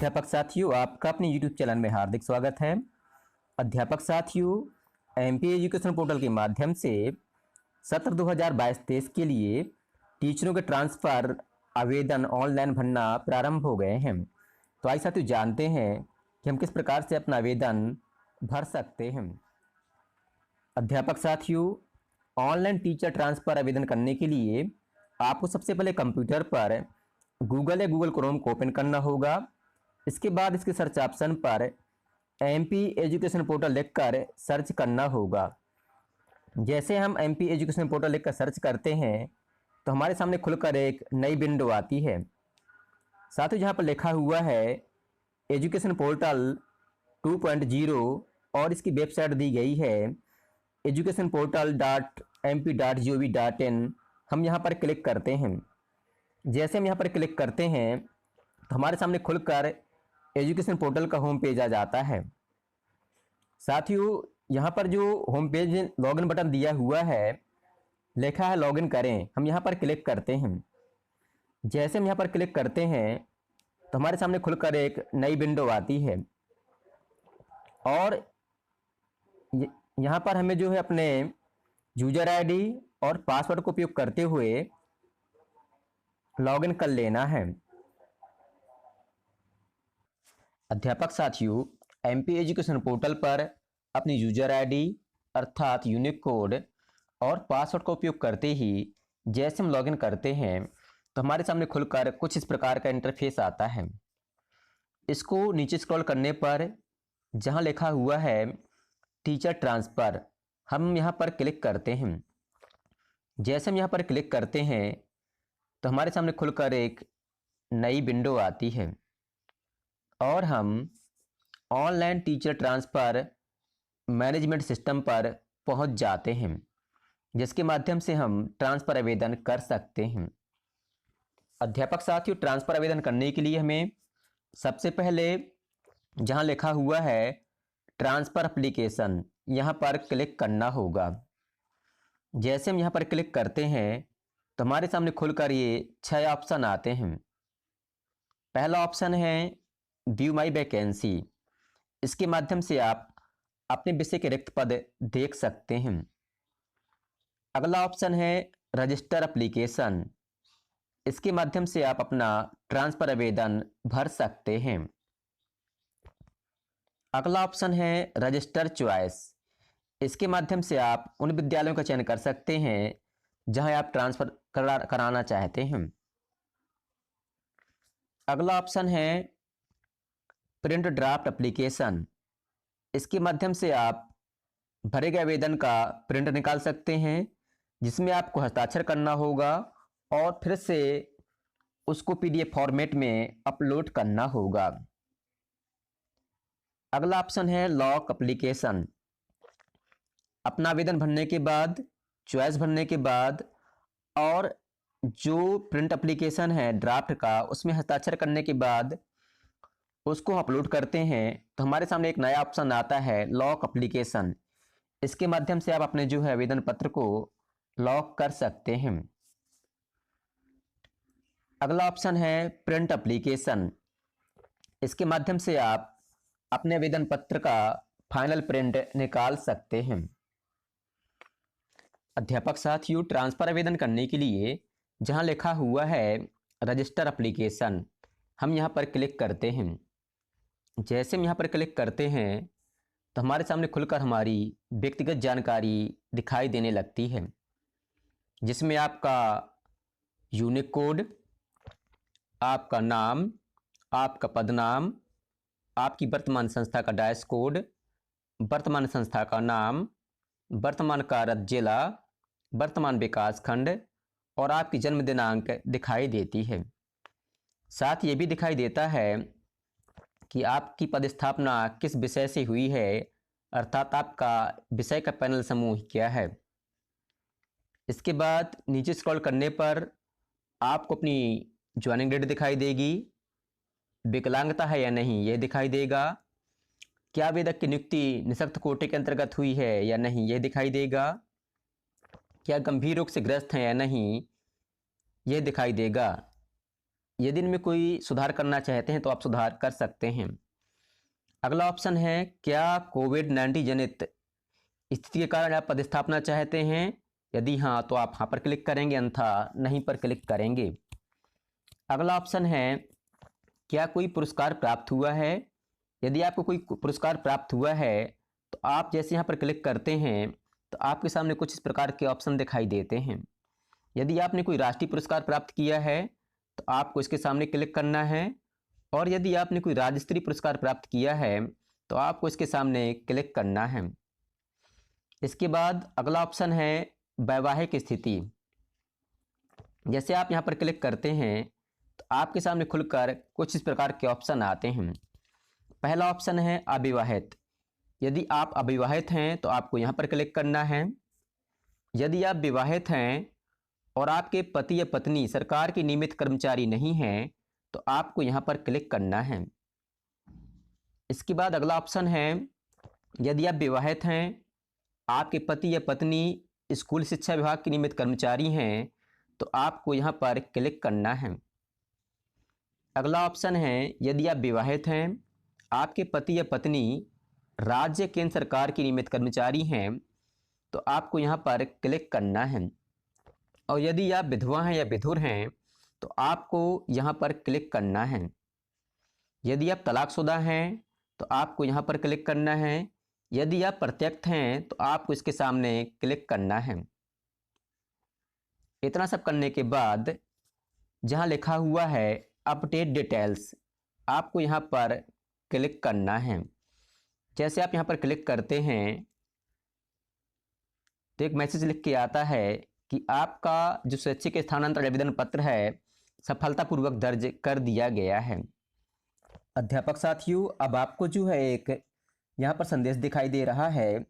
अध्यापक साथियों, आपका अपने YouTube चैनल में हार्दिक स्वागत है। अध्यापक साथियों, MP एजुकेशन पोर्टल के माध्यम से सत्र 2022-23 के लिए टीचरों के ट्रांसफ़र आवेदन ऑनलाइन भरना प्रारंभ हो गए हैं। तो आइए साथियों जानते हैं कि हम किस प्रकार से अपना आवेदन भर सकते हैं। अध्यापक साथियों, ऑनलाइन टीचर ट्रांसफ़र आवेदन करने के लिए आपको सबसे पहले कंप्यूटर पर गूगल या गूगल क्रोम को ओपन करना होगा। इसके बाद इसके सर्च ऑप्शन पर MP एजुकेशन पोर्टल लिखकर सर्च करना होगा। जैसे हम MP एजुकेशन पोर्टल लिखकर सर्च करते हैं तो हमारे सामने खुलकर एक नई विंडो आती है। साथ ही जहाँ पर लिखा हुआ है एजुकेशन पोर्टल 2.0 और इसकी वेबसाइट दी गई है educationportal.mp.gov.in। हम यहाँ पर क्लिक करते हैं। जैसे हम यहाँ पर क्लिक करते हैं तो हमारे सामने खुलकर एजुकेशन पोर्टल का होम पेज आ जाता है। साथियों, यहाँ पर जो होम पेज लॉगिन बटन दिया हुआ है, लिखा है लॉगिन करें, हम यहाँ पर क्लिक करते हैं। जैसे हम यहाँ पर क्लिक करते हैं तो हमारे सामने खुलकर एक नई विंडो आती है और यहाँ पर हमें जो है अपने यूजर ID और पासवर्ड को उपयोग करते हुए लॉगिन कर लेना है। अध्यापक साथियों, MP एजुकेशन पोर्टल पर अपनी यूजर ID अर्थात यूनिक कोड और पासवर्ड का उपयोग करते ही जैसे हम लॉगिन करते हैं तो हमारे सामने खुलकर कुछ इस प्रकार का इंटरफेस आता है। इसको नीचे स्क्रॉल करने पर जहां लिखा हुआ है टीचर ट्रांसफ़र, हम यहां पर क्लिक करते हैं। जैसे हम यहां पर क्लिक करते हैं तो हमारे सामने खुलकर एक नई विंडो आती है और हम online teacher transfer management system पर पहुंच जाते हैं, जिसके माध्यम से हम ट्रांसफ़र आवेदन कर सकते हैं। अध्यापक साथियों, ट्रांसफ़र आवेदन करने के लिए हमें सबसे पहले जहां लिखा हुआ है ट्रांसफ़र एप्लीकेशन, यहां पर क्लिक करना होगा। जैसे हम यहां पर क्लिक करते हैं तो हमारे सामने खुलकर ये 6 ऑप्शन आते हैं। पहला ऑप्शन है व्यू माई वैकेंसी। इसके माध्यम से आप अपने विषय के रिक्त पद देख सकते हैं। अगला ऑप्शन है रजिस्टर एप्लीकेशन। इसके माध्यम से आप अपना ट्रांसफ़र आवेदन भर सकते हैं। अगला ऑप्शन है रजिस्टर चॉइस। इसके माध्यम से आप उन विद्यालयों का चयन कर सकते हैं जहां आप ट्रांसफ़र कराना चाहते हैं। अगला ऑप्शन है प्रिंट ड्राफ्ट एप्लीकेशन। इसके माध्यम से आप भरे गए आवेदन का प्रिंट निकाल सकते हैं, जिसमें आपको हस्ताक्षर करना होगा और फिर से उसको PDF फॉर्मेट में अपलोड करना होगा। अगला ऑप्शन है लॉक एप्लीकेशन। अपना आवेदन भरने के बाद, चॉइस भरने के बाद और जो प्रिंट एप्लीकेशन है ड्राफ्ट का, उसमें हस्ताक्षर करने के बाद उसको अपलोड करते हैं तो हमारे सामने एक नया ऑप्शन आता है लॉक एप्लीकेशन। इसके माध्यम से आप अपने जो है आवेदन पत्र को लॉक कर सकते हैं। अगला ऑप्शन है प्रिंट एप्लीकेशन। इसके माध्यम से आप अपने आवेदन पत्र का फाइनल प्रिंट निकाल सकते हैं। अध्यापक साथियों, ट्रांसफ़र आवेदन करने के लिए जहां लिखा हुआ है रजिस्टर एप्लीकेशन, हम यहां पर क्लिक करते हैं। जैसे हम यहाँ पर क्लिक करते हैं तो हमारे सामने खुलकर हमारी व्यक्तिगत जानकारी दिखाई देने लगती है, जिसमें आपका यूनिक कोड, आपका नाम, आपका पदनाम, आपकी वर्तमान संस्था का डायस कोड, वर्तमान संस्था का नाम, वर्तमान कार्यरत जिला, वर्तमान विकास खंड और आपकी जन्म दिनांक दिखाई देती है। साथ ये भी दिखाई देता है कि आपकी पदस्थापना किस विषय से हुई है, अर्थात आपका विषय का पैनल समूह क्या है। इसके बाद नीचे स्क्रॉल करने पर आपको अपनी ज्वाइनिंग डेट दिखाई देगी, विकलांगता है या नहीं ये दिखाई देगा, क्या आवेदक की नियुक्ति निःशक्त कोटे के अंतर्गत हुई है या नहीं ये दिखाई देगा, क्या गंभीर रोग से ग्रस्त हैं या नहीं ये दिखाई देगा। यदि इनमें कोई सुधार करना चाहते हैं तो आप सुधार कर सकते हैं। अगला ऑप्शन है, क्या कोविड-19 जनित स्थिति के कारण आप पदस्थापना चाहते हैं? यदि हाँ तो आप हाँ पर क्लिक करेंगे, अन्यथा नहीं पर क्लिक करेंगे। अगला ऑप्शन है, क्या कोई पुरस्कार प्राप्त हुआ है? यदि आपको कोई पुरस्कार प्राप्त हुआ है तो आप जैसे यहाँ पर क्लिक करते हैं तो आपके सामने कुछ इस प्रकार के ऑप्शन दिखाई देते हैं। यदि आपने कोई राष्ट्रीय पुरस्कार प्राप्त किया है तो आपको इसके सामने क्लिक करना है, और यदि आपने कोई राज्य स्तरीय पुरस्कार प्राप्त किया है तो आपको इसके सामने क्लिक करना है। इसके बाद अगला ऑप्शन है, वैवाहिक स्थिति। जैसे आप यहाँ पर क्लिक करते हैं तो आपके सामने खुलकर कुछ इस प्रकार के ऑप्शन आते हैं। पहला ऑप्शन है अविवाहित। यदि आप अविवाहित हैं तो आपको यहाँ पर क्लिक करना है। यदि आप विवाहित हैं और आपके पति या पत्नी सरकार के नियमित कर्मचारी नहीं हैं तो आपको यहाँ पर क्लिक करना है। इसके बाद अगला ऑप्शन है, यदि आप विवाहित हैं, आपके पति या पत्नी स्कूल शिक्षा विभाग के नियमित कर्मचारी हैं तो आपको यहाँ पर क्लिक करना है। अगला ऑप्शन है, यदि आप विवाहित हैं, आपके पति या पत्नी राज्य केंद्र सरकार के नियमित कर्मचारी हैं तो आपको यहाँ पर क्लिक करना है। और यदि आप विधवा हैं या विधुर हैं तो आपको यहाँ पर क्लिक करना है। यदि आप तलाकशुदा हैं तो आपको यहाँ पर क्लिक करना है। यदि आप प्रत्यक्त हैं तो आपको इसके सामने क्लिक करना है। इतना सब करने के बाद जहाँ लिखा हुआ है अपडेट डिटेल्स, आपको यहाँ पर क्लिक करना है। जैसे आप यहाँ पर क्लिक करते हैं तो एक मैसेज लिख के आता है कि आपका जो स्वैच्छिक स्थानांतरण आवेदन पत्र है सफलतापूर्वक दर्ज कर दिया गया है। अध्यापक साथियों, अब आपको जो है एक यहाँ पर संदेश दिखाई दे रहा है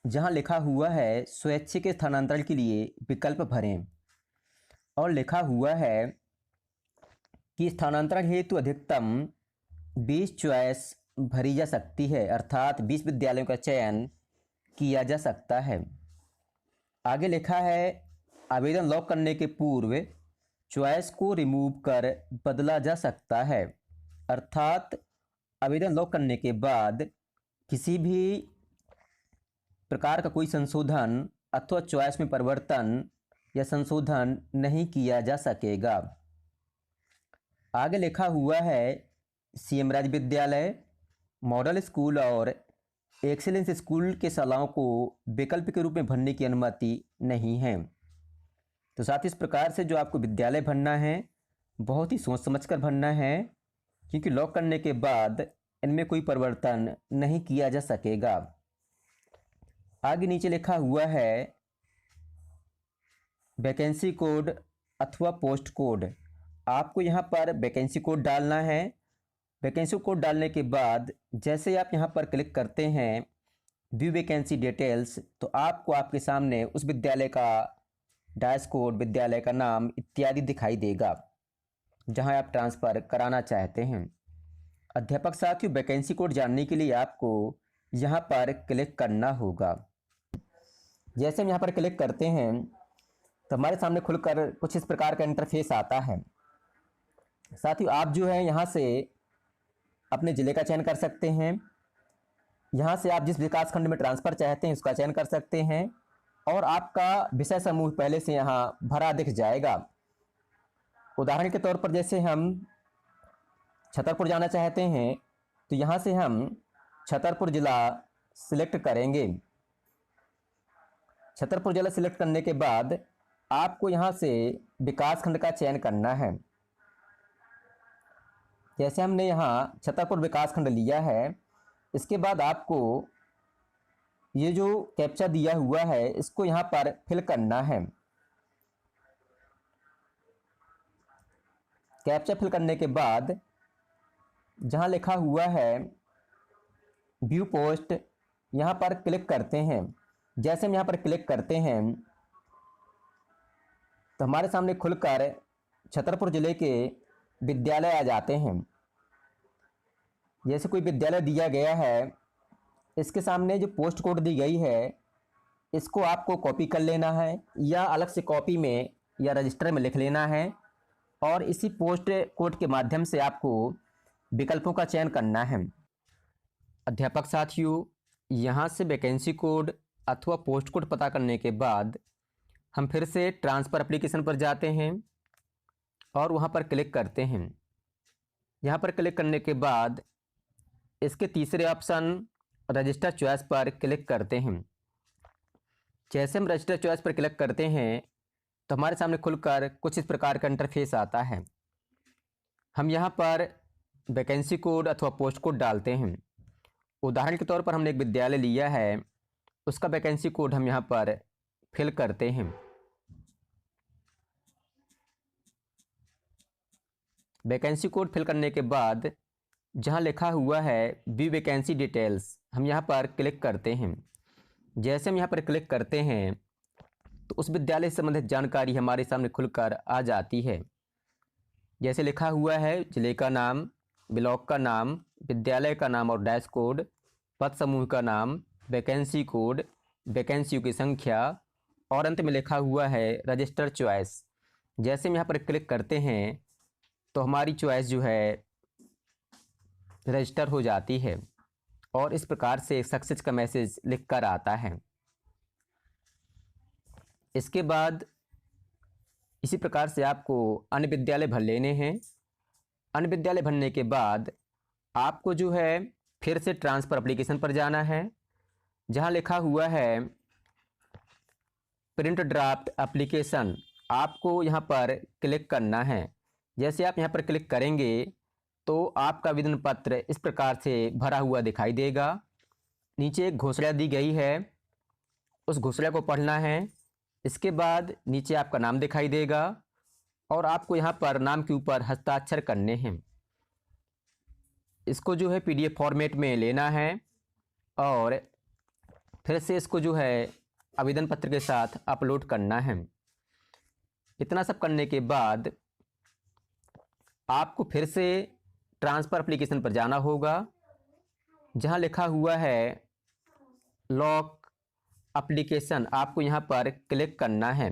जहाँ लिखा हुआ है स्वैच्छिक स्थानांतरण के लिए विकल्प भरें, और लिखा हुआ है कि स्थानांतरण हेतु अधिकतम 20 चॉइस भरी जा सकती है, अर्थात 20 विद्यालयों का चयन किया जा सकता है। आगे लिखा है, आवेदन लॉक करने के पूर्व चॉइस को रिमूव कर बदला जा सकता है, अर्थात आवेदन लॉक करने के बाद किसी भी प्रकार का कोई संशोधन अथवा चॉइस में परिवर्तन या संशोधन नहीं किया जा सकेगा। आगे लिखा हुआ है, सीएम राज्य विद्यालय, मॉडल स्कूल और एक्सीलेंस स्कूल के शालाओं को विकल्प के रूप में भरने की अनुमति नहीं है। तो साथ इस प्रकार से जो आपको विद्यालय भरना है बहुत ही सोच समझकर भरना है, क्योंकि लॉक करने के बाद इनमें कोई परिवर्तन नहीं किया जा सकेगा। आगे नीचे लिखा हुआ है वैकेंसी कोड अथवा पोस्ट कोड, आपको यहाँ पर वैकेंसी कोड डालना है। वैकेंसी कोड डालने के बाद जैसे आप यहाँ पर क्लिक करते हैं व्यू वैकेंसी डिटेल्स, तो आपको आपके सामने उस विद्यालय का डैश कोड, विद्यालय का नाम इत्यादि दिखाई देगा जहाँ आप ट्रांसफ़र कराना चाहते हैं। अध्यापक साथियों, वैकेंसी कोड जानने के लिए आपको यहाँ पर क्लिक करना होगा। जैसे हम यहाँ पर क्लिक करते हैं तो हमारे सामने खुलकर कुछ इस प्रकार का इंटरफेस आता है। साथियों, आप जो है यहाँ से अपने ज़िले का चयन कर सकते हैं। यहाँ से आप जिस विकास खंड में ट्रांसफ़र चाहते हैं उसका चयन कर सकते हैं, और आपका विषय समूह पहले से यहाँ भरा दिख जाएगा। उदाहरण के तौर पर जैसे हम छतरपुर जाना चाहते हैं तो यहाँ से हम छतरपुर ज़िला सिलेक्ट करेंगे। छतरपुर ज़िला सिलेक्ट करने के बाद आपको यहाँ से विकास खंड का चयन करना है। जैसे हमने यहाँ छतरपुर विकास खंड लिया है, इसके बाद आपको ये जो कैप्चा दिया हुआ है इसको यहाँ पर फिल करना है। कैप्चा फिल करने के बाद जहाँ लिखा हुआ है व्यू पोस्ट, यहाँ पर क्लिक करते हैं। जैसे हम यहाँ पर क्लिक करते हैं तो हमारे सामने खुलकर छतरपुर ज़िले के विद्यालय आ जाते हैं। जैसे कोई विद्यालय दिया गया है, इसके सामने जो पोस्ट कोड दी गई है इसको आपको कॉपी कर लेना है, या अलग से कॉपी में या रजिस्टर में लिख लेना है, और इसी पोस्ट कोड के माध्यम से आपको विकल्पों का चयन करना है। अध्यापक साथियों, यहाँ से वैकेंसी कोड अथवा पोस्ट कोड पता करने के बाद हम फिर से ट्रांसफ़र एप्लीकेशन पर जाते हैं और वहाँ पर क्लिक करते हैं। यहाँ पर क्लिक करने के बाद इसके तीसरे ऑप्शन रजिस्टर चॉइस पर क्लिक करते हैं। जैसे हम रजिस्टर चॉइस पर क्लिक करते हैं तो हमारे सामने खुलकर कुछ इस प्रकार का इंटरफेस आता है। हम यहाँ पर वैकेंसी कोड अथवा पोस्ट कोड डालते हैं। उदाहरण के तौर पर हमने एक विद्यालय लिया है, उसका वैकेंसी कोड हम यहाँ पर फिल करते हैं। वैकेंसी कोड फिल करने के बाद जहाँ लिखा हुआ है व्यू वैकेंसी डिटेल्स, हम यहाँ पर क्लिक करते हैं। जैसे हम यहाँ पर क्लिक करते हैं तो उस विद्यालय से संबंधित जानकारी हमारे सामने खुलकर आ जाती है। जैसे लिखा हुआ है जिले का नाम, ब्लॉक का नाम, विद्यालय का नाम और डैश कोड, पद समूह का नाम, वैकेंसी कोड, वैकेंसियों की संख्या और अंत में लिखा हुआ है रजिस्टर चॉइस। जैसे हम यहाँ पर क्लिक करते हैं तो हमारी चॉइस जो है रजिस्टर हो जाती है और इस प्रकार से सक्सेस का मैसेज लिख कर आता है। इसके बाद इसी प्रकार से आपको अन्य विद्यालय भर लेने हैं। अन्य विद्यालय भरने के बाद आपको जो है फिर से ट्रांसफ़र एप्लीकेशन पर जाना है, जहां लिखा हुआ है प्रिंट ड्राफ्ट एप्लीकेशन, आपको यहां पर क्लिक करना है। जैसे आप यहां पर क्लिक करेंगे तो आपका आवेदन पत्र इस प्रकार से भरा हुआ दिखाई देगा। नीचे एक घोषणा दी गई है, उस घोषणा को पढ़ना है। इसके बाद नीचे आपका नाम दिखाई देगा और आपको यहाँ पर नाम के ऊपर हस्ताक्षर करने हैं। इसको जो है PDF फॉर्मेट में लेना है और फिर से इसको जो है आवेदन पत्र के साथ अपलोड करना है। इतना सब करने के बाद आपको फिर से ट्रांसफ़र एप्लीकेशन पर जाना होगा, जहाँ लिखा हुआ है लॉक एप्लीकेशन, आपको यहाँ पर क्लिक करना है।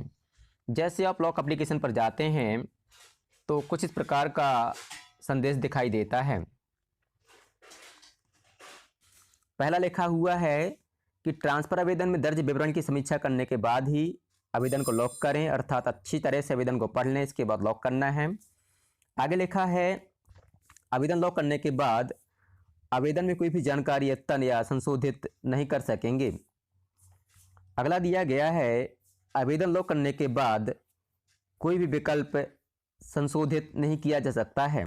जैसे आप लॉक एप्लीकेशन पर जाते हैं तो कुछ इस प्रकार का संदेश दिखाई देता है। पहला लिखा हुआ है कि ट्रांसफ़र आवेदन में दर्ज विवरण की समीक्षा करने के बाद ही आवेदन को लॉक करें, अर्थात अच्छी तरह से आवेदन को पढ़ लें, इसके बाद लॉक करना है। आगे लिखा है आवेदन लॉक करने के बाद आवेदन में कोई भी जानकारी अद्यतन या संशोधित नहीं कर सकेंगे। अगला दिया गया है आवेदन लॉक करने के बाद कोई भी विकल्प संशोधित नहीं किया जा सकता है।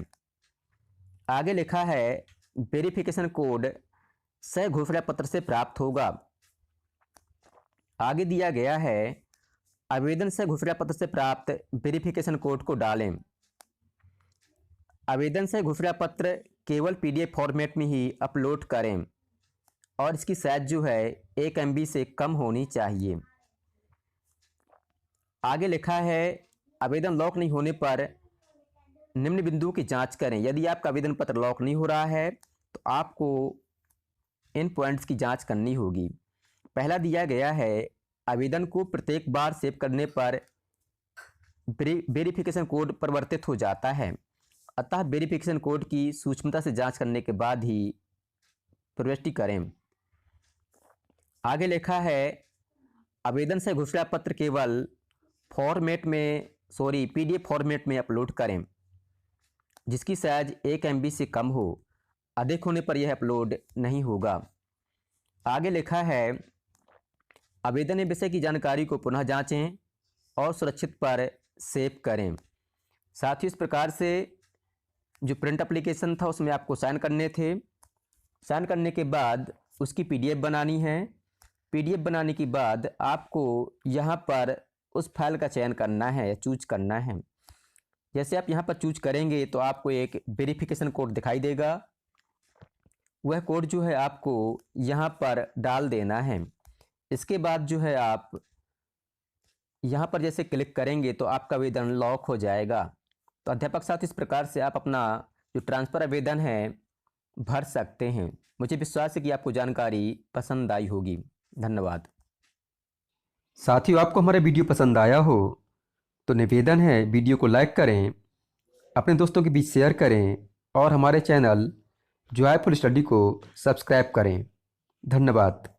आगे लिखा है वेरिफिकेशन कोड सह घोषणा पत्र से प्राप्त होगा। आगे दिया गया है आवेदन सह घोषणा पत्र से प्राप्त वेरिफिकेशन कोड को डालें। आवेदन सह घोषणा पत्र केवल PDF फॉर्मेट में ही अपलोड करें और इसकी साइज जो है 1 MB से कम होनी चाहिए। आगे लिखा है आवेदन लॉक नहीं होने पर निम्न बिंदुओं की जांच करें। यदि आपका आवेदन पत्र लॉक नहीं हो रहा है तो आपको इन पॉइंट्स की जांच करनी होगी। पहला दिया गया है आवेदन को प्रत्येक बार सेव करने पर वेरिफिकेशन कोड परिवर्तित हो जाता है, अतः वेरिफिकेशन कोड की सूक्ष्मता से जांच करने के बाद ही प्रविष्टि करें। आगे लिखा है आवेदन से घोषणा पत्र केवल PDF फॉर्मेट में अपलोड करें जिसकी साइज 1 MB से कम हो, अधिक होने पर यह अपलोड नहीं होगा। आगे लिखा है आवेदन विषय की जानकारी को पुनः जांचें और सुरक्षित पर सेव करें। साथ ही इस प्रकार से जो प्रिंट एप्लीकेशन था उसमें आपको साइन करने थे। साइन करने के बाद उसकी PDF बनानी है। PDF बनाने के बाद आपको यहाँ पर उस फाइल का चयन करना है, चूज करना है। जैसे आप यहाँ पर चूज करेंगे तो आपको एक वेरिफिकेशन कोड दिखाई देगा। वह कोड जो है आपको यहाँ पर डाल देना है। इसके बाद जो है आप यहाँ पर जैसे क्लिक करेंगे तो आपका आवेदन लॉक हो जाएगा। तो अध्यापक साथ इस प्रकार से आप अपना जो ट्रांसफ़र आवेदन है भर सकते हैं। मुझे विश्वास है कि आपको जानकारी पसंद आई होगी। धन्यवाद। साथियों, आपको हमारा वीडियो पसंद आया हो तो निवेदन है वीडियो को लाइक करें अपने दोस्तों के बीच शेयर करें और हमारे चैनल जॉयफुल स्टडी को सब्सक्राइब करें। धन्यवाद।